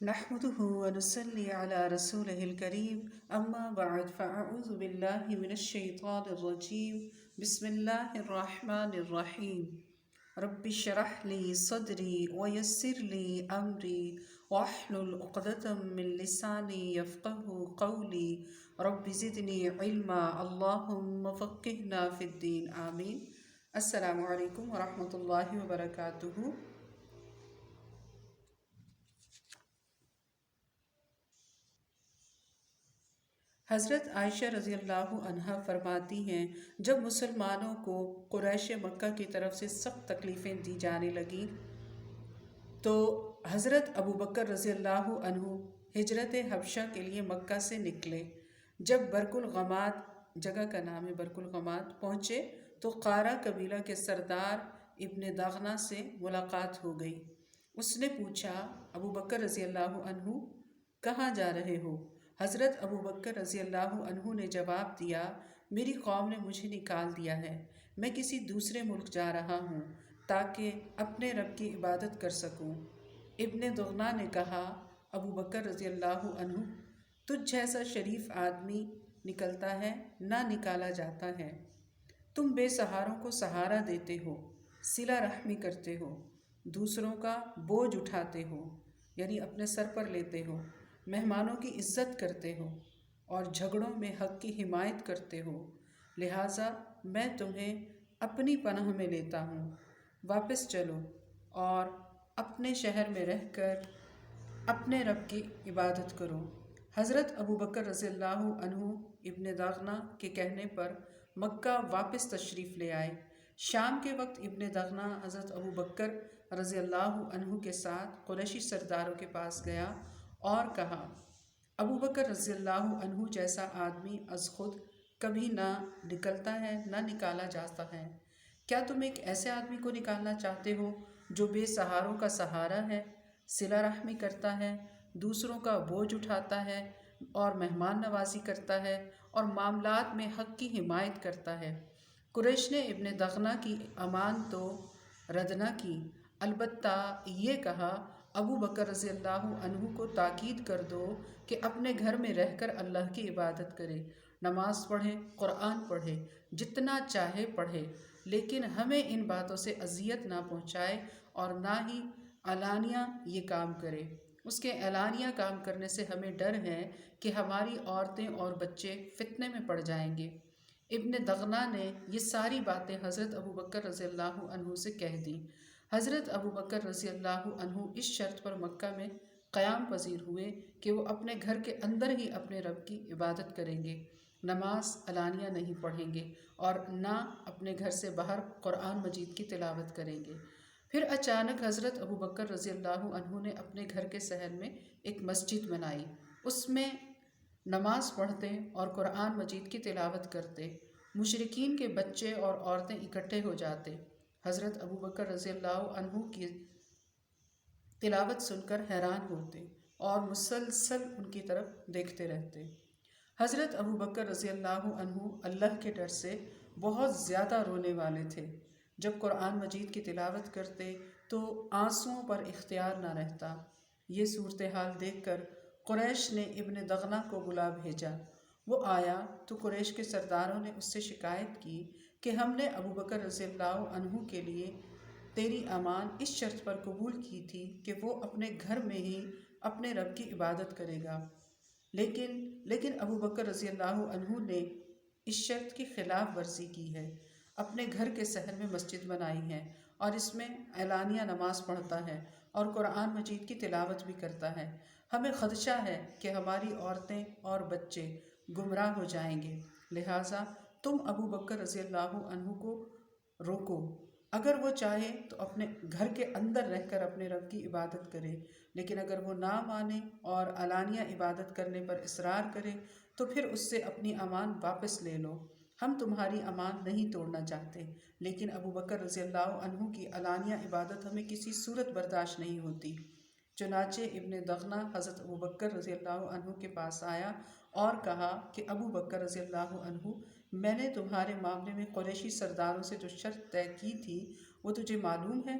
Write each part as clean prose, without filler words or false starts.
نحمده ونصلي على رسوله الكريم أما بعد فأعوذ بالله من الشيطان الرجيم بسم الله الرحمن الرحيم رب اشرح لي صدري ويسر لي أمري واحلل عقدة من لساني يفقه قولي رب زدني علما اللهم فقهنا في الدين آمين. السلام علیکم ورحمۃ اللہ وبرکاتہ. حضرت عائشہ رضی اللہ عنہا فرماتی ہیں جب مسلمانوں کو قریش مکہ کی طرف سے سخت تکلیفیں دی جانے لگیں تو حضرت ابو بکر رضی اللہ عنہ ہجرت حبشہ کے لیے مکہ سے نکلے. جب برق الغماد، جگہ کا نام ہے برق الغماد، پہنچے تو قارہ قبیلہ کے سردار ابن دغنہ سے ملاقات ہو گئی. اس نے پوچھا ابو بکر رضی اللہ عنہ کہاں جا رہے ہو؟ حضرت ابو بکر رضی اللہ عنہ نے جواب دیا میری قوم نے مجھے نکال دیا ہے، میں کسی دوسرے ملک جا رہا ہوں تاکہ اپنے رب کی عبادت کر سکوں. ابن دغنہ نے کہا ابو بکر رضی اللہ عنہ تجھ جیسا شریف آدمی نکلتا ہے نہ نکالا جاتا ہے. تم بے سہاروں کو سہارا دیتے ہو، صلہ رحمی کرتے ہو، دوسروں کا بوجھ اٹھاتے ہو یعنی اپنے سر پر لیتے ہو، مہمانوں کی عزت کرتے ہو اور جھگڑوں میں حق کی حمایت کرتے ہو. لہٰذا میں تمہیں اپنی پناہ میں لیتا ہوں، واپس چلو اور اپنے شہر میں رہ کر اپنے رب کی عبادت کرو. حضرت ابو بکر رضی اللہ عنہ ابن دغنہ کے کہنے پر مکہ واپس تشریف لے آئے. شام کے وقت ابن دغنہ حضرت ابو بکر رضی اللہ عنہ کے ساتھ قریشی سرداروں کے پاس گیا اور کہا ابو بکر رضی اللہ عنہ جیسا آدمی از خود کبھی نہ نکلتا ہے نہ نکالا جاتا ہے. کیا تم ایک ایسے آدمی کو نکالنا چاہتے ہو جو بے سہاروں کا سہارا ہے، صلہ رحمی کرتا ہے، دوسروں کا بوجھ اٹھاتا ہے اور مہمان نوازی کرتا ہے اور معاملات میں حق کی حمایت کرتا ہے؟ قریش نے ابن دغنہ کی امان تو رد نہ کی، البتہ یہ کہا ابو بکر رضی اللہ عنہ کو تاکید کر دو کہ اپنے گھر میں رہ کر اللہ کی عبادت کرے، نماز پڑھے، قرآن پڑھے، جتنا چاہے پڑھے، لیکن ہمیں ان باتوں سے اذیت نہ پہنچائے اور نہ ہی علانیہ یہ کام کرے. اس کے اعلانیہ کام کرنے سے ہمیں ڈر ہے کہ ہماری عورتیں اور بچے فتنے میں پڑ جائیں گے. ابن دغنہ نے یہ ساری باتیں حضرت ابو بکر رضی اللہ عنہ سے کہہ دیں. حضرت ابو بکر رضی اللہ عنہ اس شرط پر مکہ میں قیام پذیر ہوئے کہ وہ اپنے گھر کے اندر ہی اپنے رب کی عبادت کریں گے، نماز علانیہ نہیں پڑھیں گے اور نہ اپنے گھر سے باہر قرآن مجید کی تلاوت کریں گے. پھر اچانک حضرت ابو بکر رضی اللہ عنہ نے اپنے گھر کے صحن میں ایک مسجد بنائی، اس میں نماز پڑھتے اور قرآن مجید کی تلاوت کرتے. مشرکین کے بچے اور عورتیں اکٹھے ہو جاتے، حضرت ابو بکر رضی اللہ عنہ کی تلاوت سن کر حیران ہوتے اور مسلسل ان کی طرف دیکھتے رہتے. حضرت ابو بکر رضی اللہ عنہ اللہ کے ڈر سے بہت زیادہ رونے والے تھے. جب قرآن مجید کی تلاوت کرتے تو آنسوؤں پر اختیار نہ رہتا. یہ صورتحال دیکھ کر قریش نے ابن دغنہ کو بلا بھیجا. وہ آیا تو قریش کے سرداروں نے اس سے شکایت کی کہ ہم نے ابو بکر رضی اللہ عنہ کے لیے تیری امان اس شرط پر قبول کی تھی کہ وہ اپنے گھر میں ہی اپنے رب کی عبادت کرے گا، لیکن ابو بکر رضی اللہ عنہ نے اس شرط کی خلاف ورزی کی ہے، اپنے گھر کے صحن میں مسجد بنائی ہے اور اس میں اعلانیہ نماز پڑھتا ہے اور قرآن مجید کی تلاوت بھی کرتا ہے. ہمیں خدشہ ہے کہ ہماری عورتیں اور بچے گمراہ ہو جائیں گے، لہٰذا تم ابو بکر رضی اللہ عنہ کو روکو. اگر وہ چاہے تو اپنے گھر کے اندر رہ کر اپنے رب کی عبادت کرے، لیکن اگر وہ نہ مانے اور علانیہ عبادت کرنے پر اصرار کرے تو پھر اس سے اپنی امان واپس لے لو. ہم تمہاری امان نہیں توڑنا چاہتے، لیکن ابو بکر رضی اللہ عنہ کی علانیہ عبادت ہمیں کسی صورت برداشت نہیں ہوتی. چنانچہ ابن دغنہ حضرت ابو بکر رضی اللہ عنہ کے پاس آیا اور کہا کہ ابو بکر رضی اللہ عنہ، میں نے تمہارے معاملے میں قریشی سرداروں سے جو شرط طے کی تھی وہ تجھے معلوم ہے؟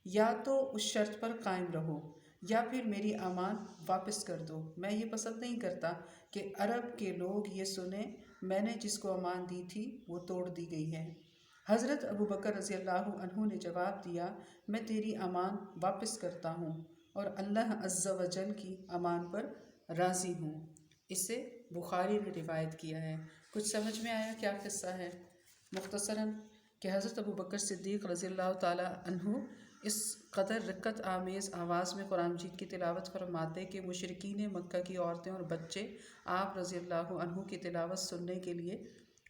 یا تو اس شرط پر قائم رہو یا پھر میری امان واپس کر دو۔ میں یہ پسند نہیں کرتا کہ عرب کے لوگ یہ سنیں میں نے جس کو امان دی تھی وہ توڑ دی گئی ہے۔ حضرت ابو بکر رضی اللہ عنہ نے جواب دیا، میں تیری امان واپس کرتا ہوں اور اللہ عز و جل کی امان پر راضی ہوں۔ اسے بخاری نے روایت کیا ہے۔ کچھ سمجھ میں آیا کیا قصہ ہے؟ مختصراً کہ حضرت ابو بکر صدیق رضی اللہ تعالیٰ عنہ اس قدر رقت آمیز آواز میں قرآن مجید کی تلاوت فرماتے کہ مشرکین مکہ کی عورتیں اور بچے آپ رضی اللہ عنہ کی تلاوت سننے کے لیے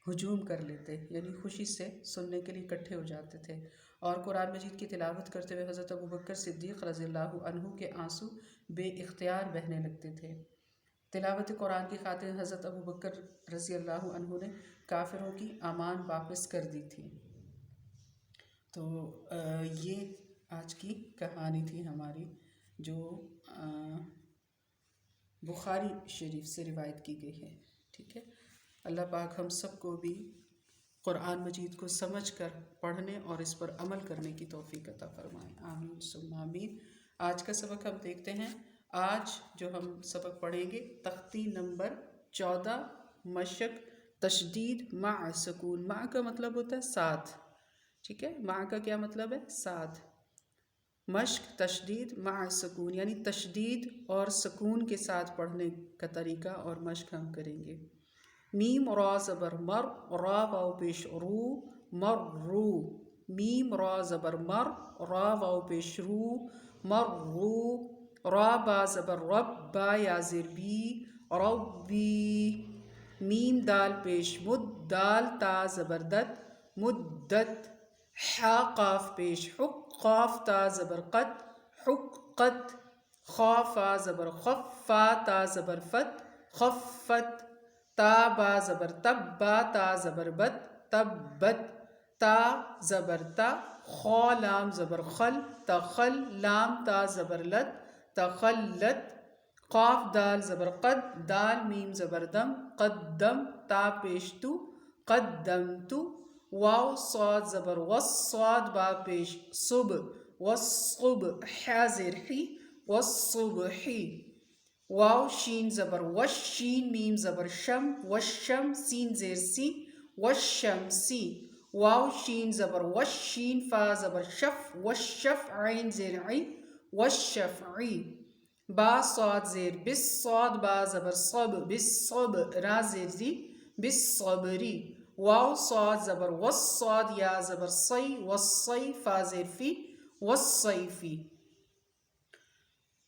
ہجوم کر لیتے، یعنی خوشی سے سننے کے لیے اکٹھے ہو جاتے تھے، اور قرآن مجید کی تلاوت کرتے ہوئے حضرت ابو بکر صدیق رضی اللہ عنہ کے آنسو بے اختیار بہنے لگتے تھے۔ تلاوت قرآن کی خاطر حضرت ابو بکر رضی اللہ عنہ نے کافروں کی امان واپس کر دی تھی۔ تو یہ آج کی کہانی تھی ہماری جو بخاری شریف سے روایت کی گئی ہے، ٹھیک ہے۔ اللہ پاک ہم سب کو بھی قرآن مجید کو سمجھ کر پڑھنے اور اس پر عمل کرنے کی توفیق عطا فرمائے، آمین ثم آمین۔ آج کا سبق ہم دیکھتے ہیں۔ آج جو ہم سبق پڑھیں گے تختی نمبر 14، مشق تشدید مع سکون۔ مع کا مطلب ہوتا ہے ساتھ، ٹھیک ہے، مع کا کیا مطلب ہے؟ ساتھ۔ مشق تشدید مع سکون یعنی تشدید اور سکون کے ساتھ پڑھنے کا طریقہ اور مشق ہم کریں گے۔ میم را زبر مر، را واو پیش رو، مر رو۔ میم را زبر مر، را واو پیش رو، مر رو۔ را با زبر رب، با یا زیر بی، ربی۔ میم دال پیش مد، دال تا زبر دت، مدت۔ حا قاف پیش حق، قاف تا زبر قد، حقت۔ خا فا زبر خف، فا تا زبر فت، خفت۔ تا با زبر تب، با تا زبر بت، تبت۔ تا زبر تا، خا لام زبر خل، تخل۔ لام تا زبر لت، تخلت۔ قاف دال زبر قد، دال میم زبر دم، قدم۔ تا پیش تو، قدمت۔ واو صاد زبر وس، صاد با پیش صب، والصب۔ حا زیر حی، والصبحی۔ واو شین زبر وش، شین میم زبر شم، والشم۔ سین زیر سی، والشمسی۔ واو شین زبر وش، شین فا زبر شف، والشف۔ عین زیر عی، والشفعی۔ با صاد زیر بس، صاد با زبر صب، بالصب۔ را زیر زی، بالصبری۔ واو صاد زبر وس، صاد یا زبر صی، والصی۔ فا زیر فی، والصیفی۔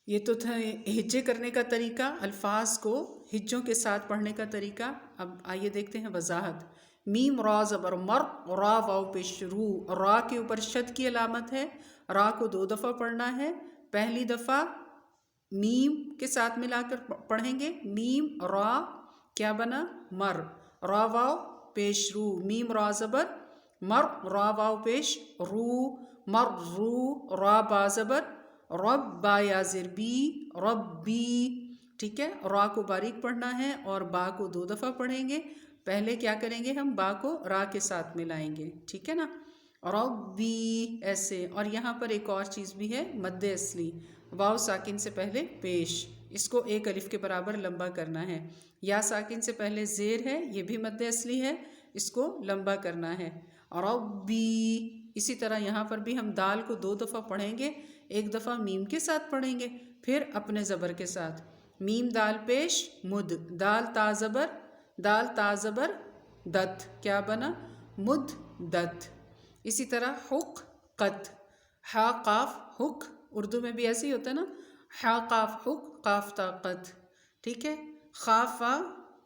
یہ تو تھا ہجے کرنے کا طریقہ، الفاظ کو ہجوں کے ساتھ پڑھنے کا طریقہ۔ اب آئیے دیکھتے ہیں وضاحت۔ میم را زبر مر، را واو پیش رو۔ را کے اوپر شد کی علامت ہے، را کو 2 دفعہ پڑھنا ہے۔ پہلی دفعہ میم کے ساتھ ملا کر پڑھیں گے، میم را کیا بنا؟ مر۔ را واو پیش رو، میم را زبر مر، را واو پیش رو، مر رو۔ را با زبر رب، با یا زیر بی، ربی، ٹھیک ہے۔ را کو باریک پڑھنا ہے اور با کو 2 دفعہ پڑھیں گے۔ پہلے کیا کریں گے؟ ہم با کو را کے ساتھ ملائیں گے، ٹھیک ہے نا، ربی ایسے۔ اور یہاں پر ایک اور چیز بھی ہے، مد اصلی، واو ساکن سے پہلے پیش، اس کو 1 الف کے برابر لمبا کرنا ہے۔ یا ساکن سے پہلے زیر ہے، یہ بھی مد اصلی ہے، اس کو لمبا کرنا ہے، ربی۔ اسی طرح یہاں پر بھی ہم دال کو 2 دفعہ پڑھیں گے، 1 دفعہ میم کے ساتھ پڑھیں گے، پھر اپنے زبر کے ساتھ۔ میم دال پیش مد، دال تا زبر، دال تا زبر دت، کیا بنا؟ مد دت۔ اسی طرح حق قت، حا قاف حق، اردو میں بھی ایسے ہی ہوتا ہے نا، حا قاف حق، قاف تا قت، ٹھیک ہے۔ خا فا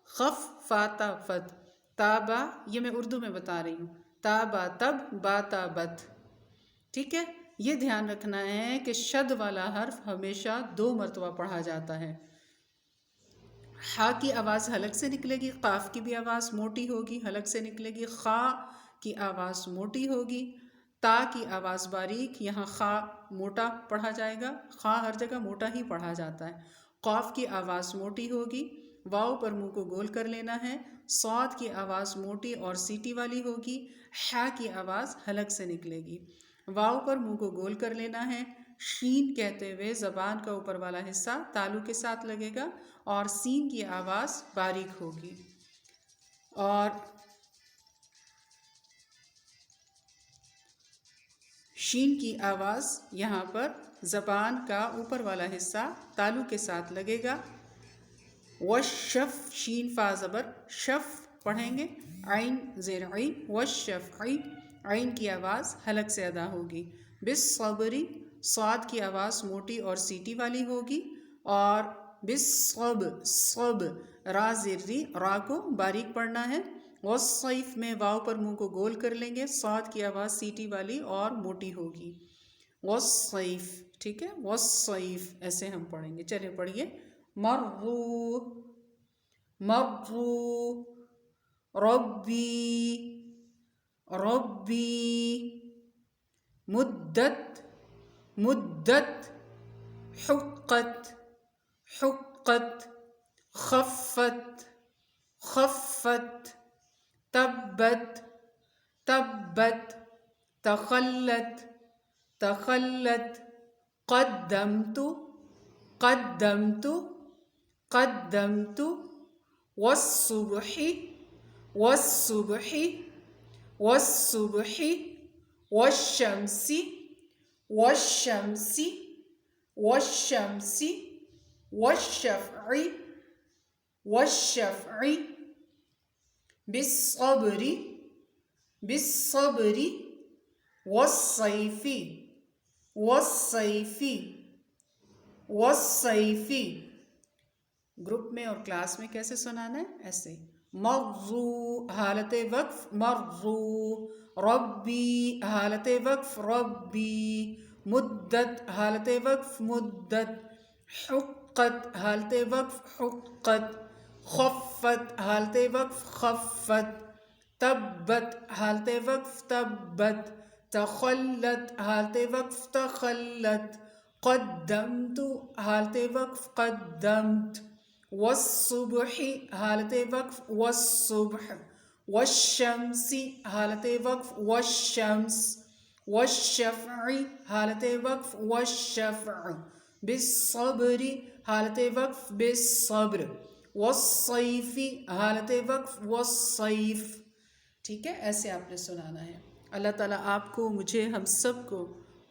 خف، فا تا فت، تا با، یہ میں اردو میں بتا رہی ہوں، تا با تب، با تا بت، ٹھیک ہے۔ یہ دھیان رکھنا ہے کہ شد والا حرف ہمیشہ 2 مرتبہ پڑھا جاتا ہے۔ ہا کی آواز حلق سے نکلے گی، قاف کی بھی آواز موٹی ہوگی، حلق سے نکلے گی۔ خا کی آواز موٹی ہوگی، تا کی آواز باریک، یہاں خا موٹا پڑھا جائے گا، خا ہر جگہ موٹا ہی پڑھا جاتا ہے۔ قاف کی آواز موٹی ہوگی، واو پر منہ کو گول کر لینا ہے۔ صاد کی آواز موٹی اور سیٹی والی ہوگی، حا کی آواز حلق سے نکلے گی، واو پر منہ کو گول کر لینا ہے۔ شین کہتے ہوئے زبان کا اوپر والا حصہ تالو کے ساتھ لگے گا اور سین کی آواز باریک ہوگی، اور شین کی آواز یہاں پر زبان کا اوپر والا حصہ تالو کے ساتھ لگے گا۔ وشف شین فا زبر شف پڑھیں گے، عین زیر عین، وشفعی عین کی آواز حلق سے ادا ہوگی۔ بالصبری صاد کی آواز موٹی اور سیٹی والی ہوگی، اور بالصب صب را زری را کو باریک پڑھنا ہے۔ والصیف میں واو پر منہ کو گول کر لیں گے، صاد کی آواز سیٹی والی اور موٹی ہوگی۔ والصیف ٹھیک ہے، والصیف ایسے ہم پڑھیں گے۔ چلے پڑھیے، مرو مرو ربی ربی مدت مدت حقت حقت خفت خفت تبت تبت تخلت تخلت قدمت قدمت قدمت والصبح والصبح والصبح والشمس والشمس والشمس والشفع والشفع بالصبر بالصبر والصيف والصيف والصيف۔ گروپ میں اور کلاس میں کیسے سنانا ہے؟ ایسے، مرو حالت وقف مرو، ربی حالت وقف ربی، مدت حالت وقف مدت، حقت حالت وقف حقت، خفت حالت وقف خفت، تبت حالت وقف تبت، تخلت حالت وقف تخلت، قدمت حالت وقف قدمت، والصبح حالت وقف والصبح، والشمس حالت وقف والشمس، والشفع حالت وقف والشفع، بالصبر حالت وقف بالصبر، والصیف حالت وقف والصیف۔ ٹھیک ہے، ایسے آپ نے سنانا ہے۔ اللہ تعالیٰ آپ کو، مجھے، ہم سب کو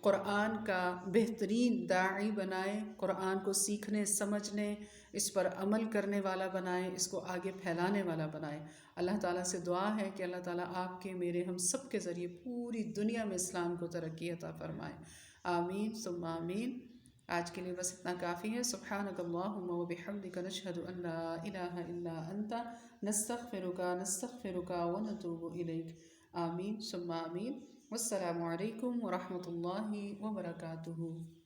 قرآن کا بہترین داعی بنائے، قرآن کو سیکھنے سمجھنے اس پر عمل کرنے والا بنائے، اس کو آگے پھیلانے والا بنائے۔ اللہ تعالیٰ سے دعا ہے کہ اللہ تعالیٰ آپ کے، میرے، ہم سب کے ذریعے پوری دنیا میں اسلام کو ترقی عطا فرمائے، آمین ثم آمین۔ آج کے لیے بس اتنا کافی ہے۔ سبحانک اللہم و بحمدک نشہد ان لا الہ الا انت نستغفرک نستغفرک و نتوب الیک، آمین ثم آمین۔ والسلام علیکم ورحمۃ اللہ وبرکاتہ۔